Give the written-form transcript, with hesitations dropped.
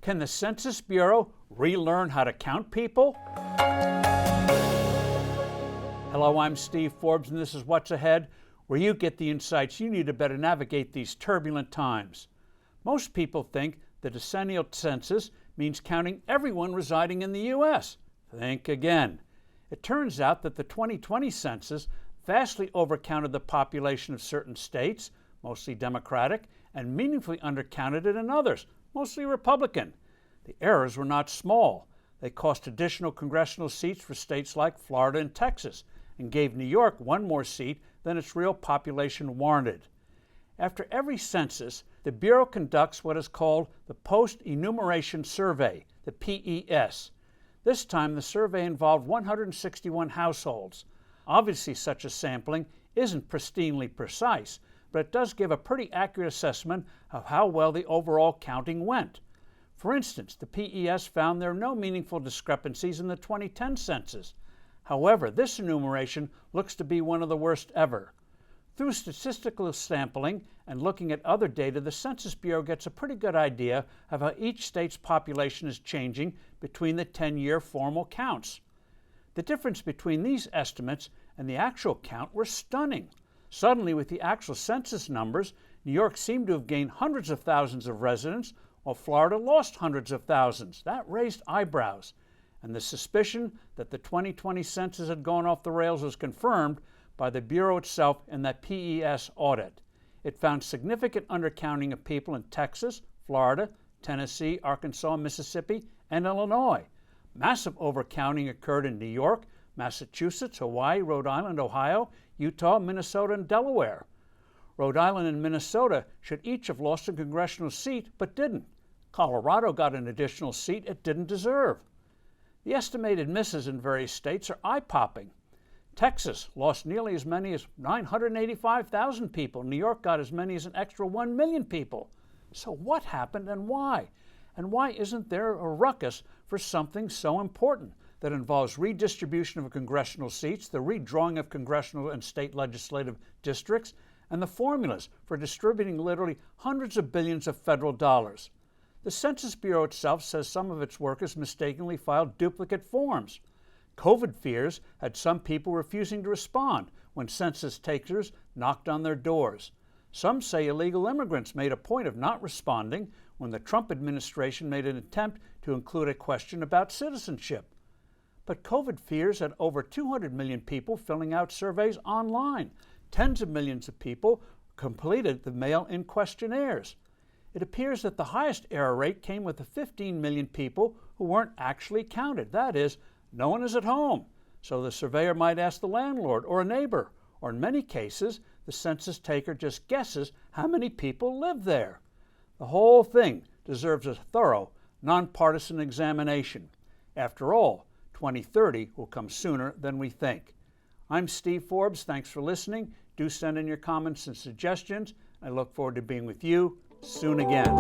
Can the Census Bureau relearn how to count people? Hello, I'm Steve Forbes, and this is What's Ahead, where you get the insights you need to better navigate these turbulent times. Most people think the decennial census means counting everyone residing in the U.S. Think again. It turns out that the 2020 census vastly overcounted the population of certain states, mostly Democratic, and meaningfully undercounted it in others, mostly Republican. The errors were not small. They cost additional congressional seats for states like Florida and Texas, and gave New York one more seat than its real population warranted. After every census, the Bureau conducts what is called the Post-Enumeration Survey, the PES. This time, the survey involved 161 households. Obviously, such a sampling isn't pristinely precise, but it does give a pretty accurate assessment of how well the overall counting went. For instance, the PES found there are no meaningful discrepancies in the 2010 census. However, this enumeration looks to be one of the worst ever. Through statistical sampling and looking at other data, the Census Bureau gets a pretty good idea of how each state's population is changing between the 10-year formal counts. The difference between these estimates and the actual count were stunning. Suddenly, with the actual census numbers, New York seemed to have gained hundreds of thousands of residents, while Florida lost hundreds of thousands. That raised eyebrows. And the suspicion that the 2020 census had gone off the rails was confirmed by the Bureau itself in that PES audit. It found significant undercounting of people in Texas, Florida, Tennessee, Arkansas, Mississippi, and Illinois. Massive overcounting occurred in New York, Massachusetts, Hawaii, Rhode Island, Ohio, Utah, Minnesota, and Delaware. Rhode Island and Minnesota should each have lost a congressional seat, but didn't. Colorado got an additional seat it didn't deserve. The estimated misses in various states are eye-popping. Texas lost nearly as many as 985,000 people. New York got as many as an extra 1 million people. So what happened and why? And why isn't there a ruckus for something so important that involves redistribution of congressional seats, the redrawing of congressional and state legislative districts, and the formulas for distributing literally hundreds of billions of federal dollars? The Census Bureau itself says some of its workers mistakenly filed duplicate forms. COVID fears had some people refusing to respond when census takers knocked on their doors. Some say illegal immigrants made a point of not responding when the Trump administration made an attempt to include a question about citizenship. But COVID fears had over 200 million people filling out surveys online. Tens of millions of people completed the mail-in questionnaires. It appears that the highest error rate came with the 15 million people who weren't actually counted. That is, no one is at home, so the surveyor might ask the landlord or a neighbor, or in many cases, the census taker just guesses how many people live there. The whole thing deserves a thorough, nonpartisan examination. After all, 2030 will come sooner than we think. I'm Steve Forbes. Thanks for listening. Do send in your comments and suggestions. I look forward to being with you soon again.